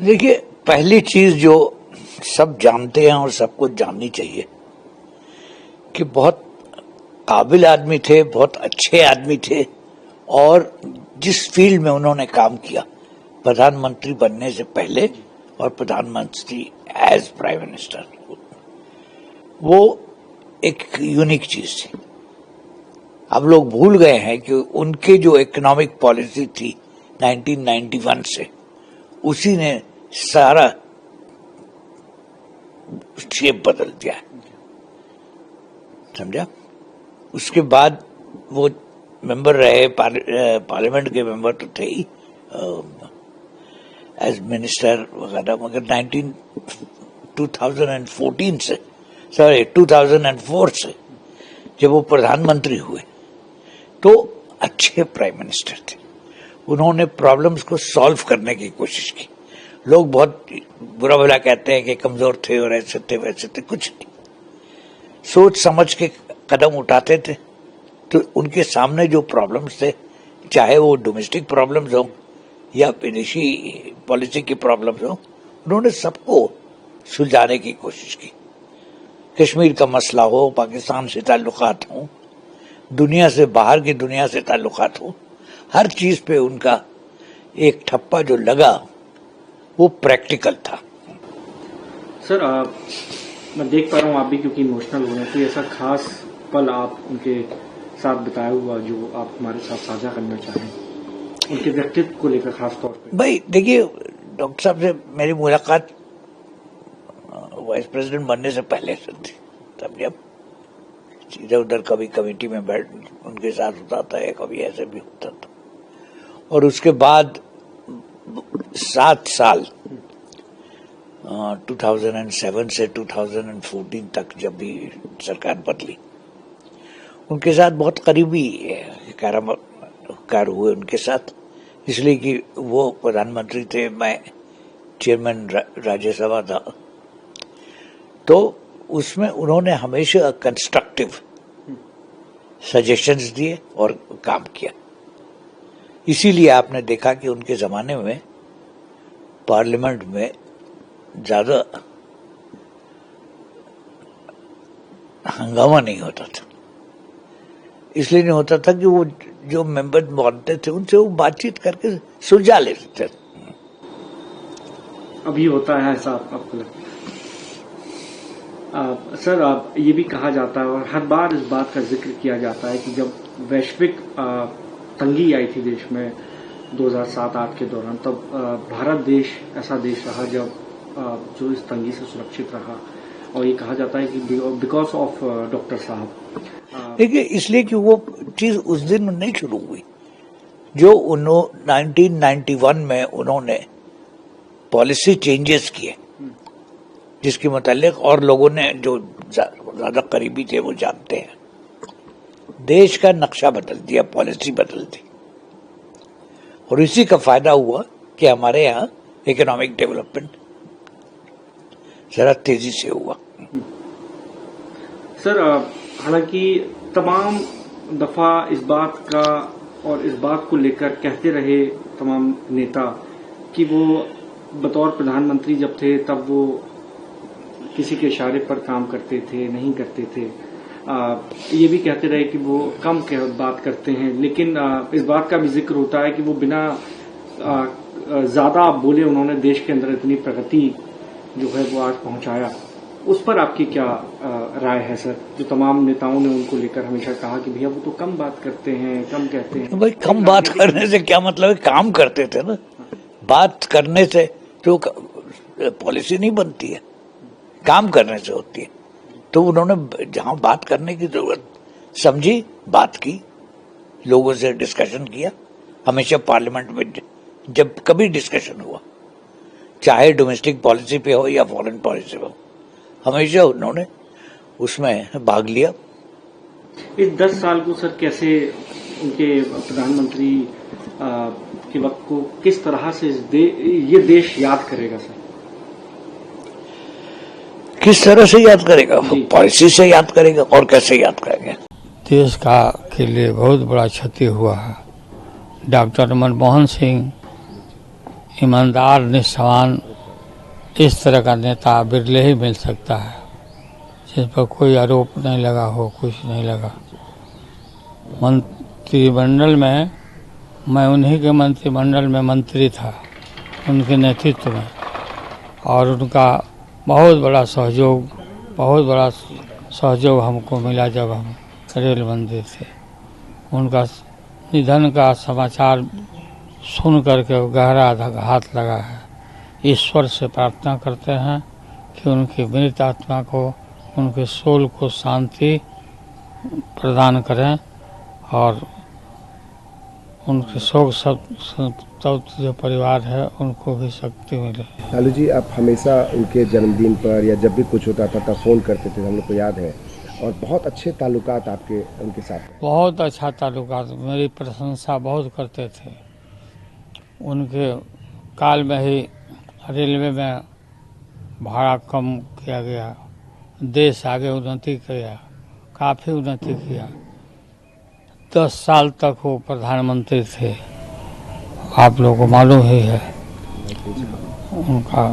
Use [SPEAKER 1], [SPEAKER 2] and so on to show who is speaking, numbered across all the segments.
[SPEAKER 1] देखिए, पहली चीज जो सब जानते हैं और सबको जाननी चाहिए कि बहुत काबिल आदमी थे, बहुत अच्छे आदमी थे और जिस फील्ड में उन्होंने काम किया प्रधानमंत्री बनने से पहले और प्रधानमंत्री एज प्राइम मिनिस्टर, वो एक यूनिक चीज थी। अब लोग भूल गए हैं कि उनके जो इकोनॉमिक पॉलिसी थी 1991 से, उसी ने सारा शेप बदल दिया, समझा। उसके बाद वो मेंबर रहे, पार्लियामेंट के मेंबर तो थे ही एज मिनिस्टर वगैरह, मगर 2004 से जब वो प्रधानमंत्री हुए तो अच्छे प्राइम मिनिस्टर थे। उन्होंने प्रॉब्लम्स को सॉल्व करने की कोशिश की। लोग बहुत बुरा भला कहते हैं कि कमजोर थे और ऐसे थे वैसे थे, कुछ नहीं। सोच समझ के कदम उठाते थे। तो उनके सामने जो प्रॉब्लम्स थे, चाहे वो डोमेस्टिक प्रॉब्लम्स हो या विदेशी पॉलिसी की प्रॉब्लम्स हो, उन्होंने सबको सुलझाने की कोशिश की। कश्मीर का मसला हो, पाकिस्तान से ताल्लुकात हो, दुनिया से बाहर की दुनिया से ताल्लुकात हो, हर चीज पे उनका एक ठप्पा जो लगा वो प्रैक्टिकल था।
[SPEAKER 2] सर, मैं देख पा रहा हूँ आप भी क्योंकि इमोशनल हो रहे हैं, कोई ऐसा खास पल आप उनके साथ बिताया हुआ जो आप हमारे साथ साझा करना चाहें, उनके व्यक्तित्व को लेकर खास तौर पे? भाई
[SPEAKER 1] देखिए, डॉक्टर साहब से मेरी मुलाकात वाइस प्रेसिडेंट बनने से पहले से थी। तब जब सीधे उधर कभी कमेटी में बैठ उनके साथ होता था या कभी ऐसे भी होता था, और उसके बाद 7 साल 2007 से 2014 तक जब भी सरकार बदली, उनके साथ बहुत करीबी कार हुए उनके साथ, इसलिए कि वो प्रधानमंत्री थे, मैं चेयरमैन राज्यसभा था। तो उसमें उन्होंने हमेशा कंस्ट्रक्टिव सजेशंस दिए और काम किया। इसीलिए आपने देखा कि उनके जमाने में पार्लियामेंट में ज्यादा हंगामा नहीं होता था। इसलिए नहीं होता था कि वो जो मेंबर बनते थे उनसे वो बातचीत करके सुलझा लेते थे।
[SPEAKER 2] अभी होता है ऐसा आपको लगता है? सर, आप ये भी कहा जाता है और हर बार इस बात का जिक्र किया जाता है कि जब वैश्विक तंगी आई थी देश में 2007-8 के दौरान, तब भारत देश ऐसा देश रहा जब जो इस तंगी से सुरक्षित रहा, और ये कहा जाता है कि बिकॉज ऑफ डॉक्टर साहब।
[SPEAKER 1] देखिए, इसलिए कि वो चीज उस दिन नहीं शुरू हुई जो 1991 में उन्होंने पॉलिसी चेंजेस किए, जिसके मुतालिक और लोगों ने जो ज्यादा करीबी थे वो जानते हैं, देश का नक्शा बदल दिया, पॉलिसी बदल दी, और इसी का फायदा हुआ कि हमारे यहाँ इकोनॉमिक डेवलपमेंट जरा तेजी से हुआ।
[SPEAKER 2] सर, हालांकि तमाम दफा इस बात का और इस बात को लेकर कहते रहे तमाम नेता कि वो बतौर प्रधानमंत्री जब थे तब वो किसी के इशारे पर काम करते थे, नहीं करते थे। ये भी कहते रहे कि वो कम बात करते हैं, लेकिन इस बात का भी जिक्र होता है कि वो बिना ज्यादा बोले उन्होंने देश के अंदर इतनी प्रगति जो है वो आज पहुंचाया। उस पर आपकी क्या राय है सर, जो तमाम नेताओं ने उनको लेकर हमेशा कहा कि भैया वो तो कम बात करते हैं, कम कहते हैं?
[SPEAKER 1] भाई, कम बात करने से क्या मतलब है? काम करते थे ना। बात करने से तो पॉलिसी नहीं बनती है, काम करने से होती है। तो उन्होंने जहां बात करने की जरूरत समझी, बात की, लोगों से डिस्कशन किया। हमेशा पार्लियामेंट में जब कभी डिस्कशन हुआ, चाहे डोमेस्टिक पॉलिसी पे हो या फॉरेन पॉलिसी पे हो, हमेशा उन्होंने उसमें भाग लिया।
[SPEAKER 2] इस 10 साल को सर कैसे उनके प्रधानमंत्री के वक्त को किस तरह से ये देश याद करेगा सर?
[SPEAKER 1] किस तरह से याद करेगा? पॉलिसी से याद करेगा, और कैसे याद करेगा?
[SPEAKER 3] देश का के लिए बहुत बड़ा क्षति हुआ है। डॉक्टर मनमोहन सिंह ईमानदार, निष्ठावान इस तरह का नेता बिरले ही मिल सकता है जिस पर कोई आरोप नहीं लगा हो, कुछ नहीं लगा। मंत्रिमंडल में मैं उन्हीं के मंत्रिमंडल में मंत्री था, उनके नेतृत्व में, और उनका बहुत बड़ा सहयोग हमको मिला जब हम रेल मंत्री थे। उनका निधन का समाचार सुन करके गहरा आघात लगा है। ईश्वर से प्रार्थना करते हैं कि उनकी मृत आत्मा को, उनके सोल को शांति प्रदान करें और उनके शोक संतप्त जो परिवार है उनको भी शक्ति मिले।
[SPEAKER 4] लालू जी, आप हमेशा उनके जन्मदिन पर या जब भी कुछ होता था तब फ़ोन करते थे, हम लोग को याद है, और बहुत अच्छे ताल्लुकात आपके उनके साथ हैं।
[SPEAKER 3] बहुत अच्छा ताल्लुकात, मेरी प्रशंसा बहुत करते थे। उनके काल में ही रेलवे में भाड़ा कम किया गया, देश आगे उन्नति किया, काफ़ी उन्नति किया। 10 साल तक वो प्रधानमंत्री थे, आप लोगों को मालूम ही है। उनका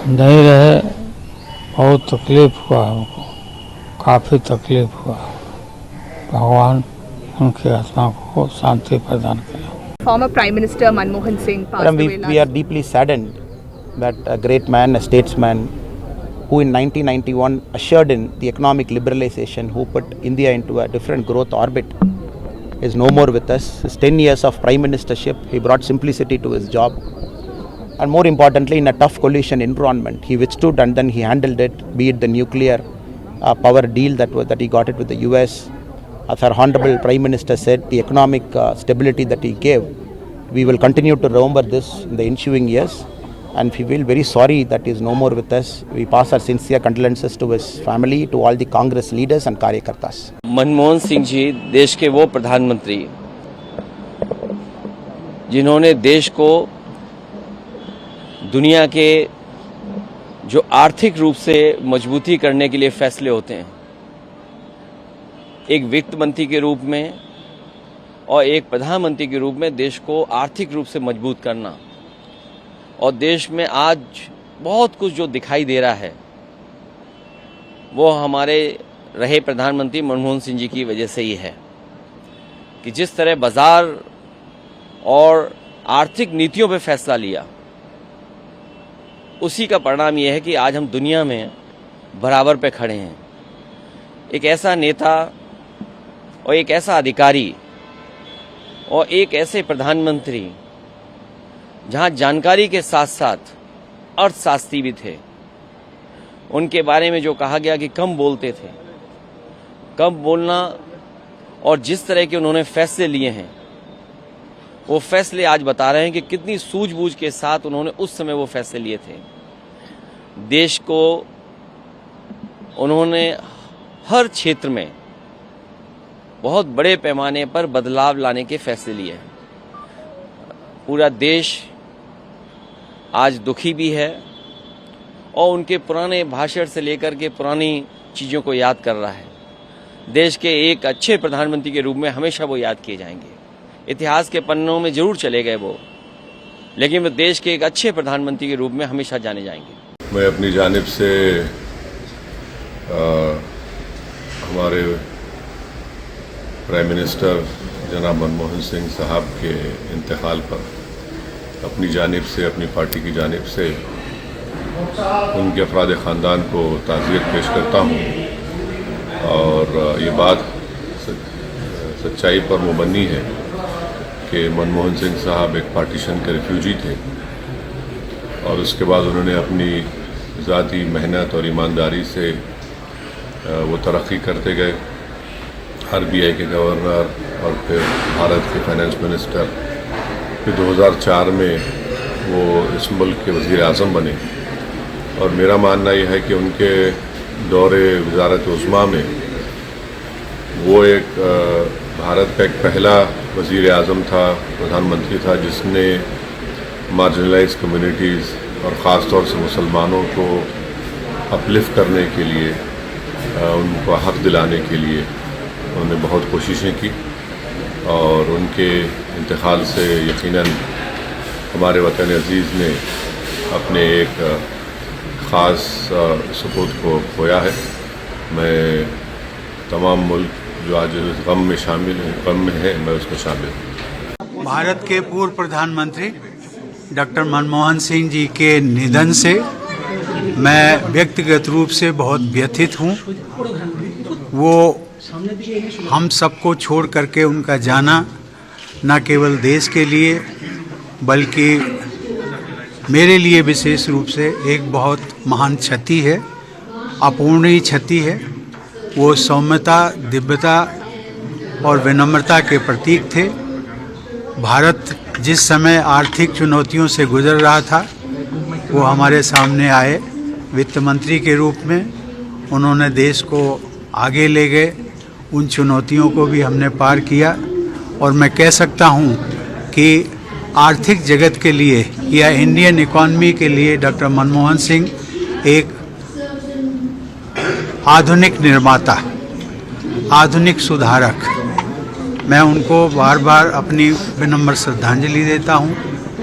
[SPEAKER 3] नहीं रहे, बहुत तकलीफ हुआ हमको, काफ़ी तकलीफ हुआ। भगवान उनकी आत्मा को शांति प्रदान करें।
[SPEAKER 5] Former Prime Minister Manmohan Singh passed
[SPEAKER 6] Madam,
[SPEAKER 5] away
[SPEAKER 6] we are deeply saddened that a great man, a statesman, who in 1991 ushered in the economic liberalization, who put India into a different growth orbit, is no more with us. His 10 years of prime ministership, he brought simplicity to his job. And more importantly, in a tough coalition environment, he withstood and then he handled it, be it the nuclear power deal that he got it with the US. As our Honorable Prime Minister said, the economic stability that he gave, we will continue to remember this in the ensuing years. And we feel very sorry that he is no more with us. We pass our sincere condolences to his family, to all the Congress leaders and Karyakartas.
[SPEAKER 7] Manmohan Singh ji देश के वो प्रधानमंत्री जिन्होंने देश को दुनिया के जो आर्थिक रूप से मजबूती करने के लिए फैसले होते हैं, एक वित्त मंत्री के रूप में और एक प्रधानमंत्री के रूप में देश को आर्थिक रूप से मजबूत करना, और देश में आज बहुत कुछ जो दिखाई दे रहा है वो हमारे रहे प्रधानमंत्री मनमोहन सिंह जी की वजह से ही है कि जिस तरह बाजार और आर्थिक नीतियों पे फैसला लिया, उसी का परिणाम ये है कि आज हम दुनिया में बराबर पे खड़े हैं। एक ऐसा नेता और एक ऐसा अधिकारी और एक ऐसे प्रधानमंत्री जहां जानकारी के साथ साथ अर्थशास्त्री भी थे, उनके बारे में जो कहा गया कि कम बोलते थे, कम बोलना और जिस तरह के उन्होंने फैसले लिए हैं, वो फैसले आज बता रहे हैं कि कितनी सूझबूझ के साथ उन्होंने उस समय वो फैसले लिए थे। देश को उन्होंने हर क्षेत्र में बहुत बड़े पैमाने पर बदलाव लाने के फैसले लिए हैं। पूरा देश आज दुखी भी है और उनके पुराने भाषण से लेकर के पुरानी चीज़ों को याद कर रहा है। देश के एक अच्छे प्रधानमंत्री के रूप में हमेशा वो याद किए जाएंगे। इतिहास के पन्नों में जरूर चले गए वो, लेकिन वो देश के एक अच्छे प्रधानमंत्री के रूप में हमेशा जाने जाएंगे।
[SPEAKER 8] मैं अपनी जानिब से हमारे प्राइम मिनिस्टर जनाब मनमोहन सिंह साहब के इंतकाल पर अपनी जानिब से, अपनी पार्टी की जानिब से उनके अफराद ख़ानदान को ताज़ियत पेश करता हूँ। और ये बात सच्चाई पर मुबनी है कि मनमोहन सिंह साहब एक पार्टीशन के रिफ्यूजी थे और उसके बाद उन्होंने अपनी ज़ाती मेहनत और ईमानदारी से वो तरक्की करते गए। RBI के गवर्नर और फिर भारत के फाइनेंस मिनिस्टर, फिर 2004 में वो इस मुल्क के वज़ीर आज़म बने। और मेरा मानना यह है कि उनके दौरे वज़ारत उज़्मा में वो एक भारत का एक पहला वज़ीर आज़म था, प्रधानमंत्री था, जिसने मार्जिनलाइज कम्युनिटीज़ और ख़ास तौर से मुसलमानों को अपलिफ्ट करने के लिए, उनको हक़ दिलाने के लिए उन्होंने बहुत कोशिशें की। और उनके इंतकाल से यकीनन हमारे वतन अज़ीज़ ने अपने एक ख़ास सपूत को खोया है। मैं तमाम मुल्क जो आज इस गम में शामिल हैं, गम में है, मैं उसमें शामिल हूँ।
[SPEAKER 9] भारत के पूर्व प्रधानमंत्री डॉक्टर मनमोहन सिंह जी के निधन से मैं व्यक्तिगत रूप से बहुत व्यथित हूँ। वो हम सबको छोड़ करके उनका जाना न केवल देश के लिए बल्कि मेरे लिए विशेष रूप से एक बहुत महान क्षति है, अपूर्णीय क्षति है। वो सौम्यता, दिव्यता और विनम्रता के प्रतीक थे। भारत जिस समय आर्थिक चुनौतियों से गुजर रहा था, वो हमारे सामने आए वित्त मंत्री के रूप में। उन्होंने देश को आगे ले गए, उन चुनौतियों को भी हमने पार किया। और मैं कह सकता हूँ कि आर्थिक जगत के लिए या इंडियन इकॉनमी के लिए डॉक्टर मनमोहन सिंह एक आधुनिक निर्माता, आधुनिक सुधारक। मैं उनको बार बार अपनी विनम्र श्रद्धांजलि देता हूँ,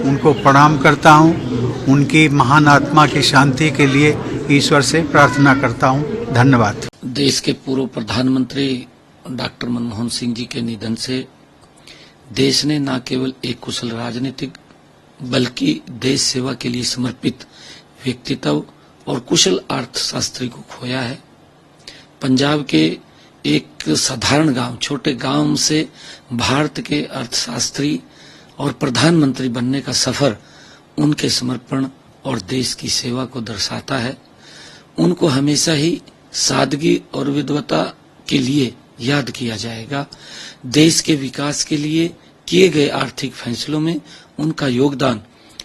[SPEAKER 9] उनको प्रणाम करता हूँ। उनकी महान आत्मा की शांति के लिए ईश्वर से प्रार्थना करता हूँ। धन्यवाद।
[SPEAKER 10] देश के पूर्व प्रधानमंत्री डॉक्टर मनमोहन सिंह जी के निधन से देश ने न केवल एक कुशल राजनीतिक बल्कि देश सेवा के लिए समर्पित व्यक्तित्व और कुशल अर्थशास्त्री को खोया है। पंजाब के एक साधारण गांव, छोटे गांव से भारत के अर्थशास्त्री और प्रधानमंत्री बनने का सफर उनके समर्पण और देश की सेवा को दर्शाता है। उनको हमेशा ही सादगी और विद्वता के लिए याद किया जाएगा। देश के विकास के लिए किए गए आर्थिक फैसलों में उनका योगदान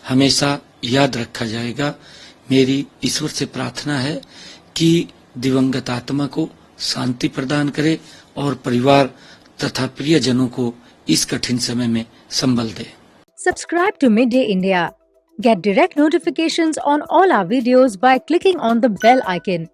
[SPEAKER 10] हमेशा याद रखा जाएगा। मेरी ईश्वर से प्रार्थना है कि दिवंगत आत्मा को शांति प्रदान करे और परिवार तथा प्रियजनों को इस कठिन समय में संबल दे।
[SPEAKER 11] Subscribe to Midday India. Get direct notifications on all our videos by clicking on the bell icon.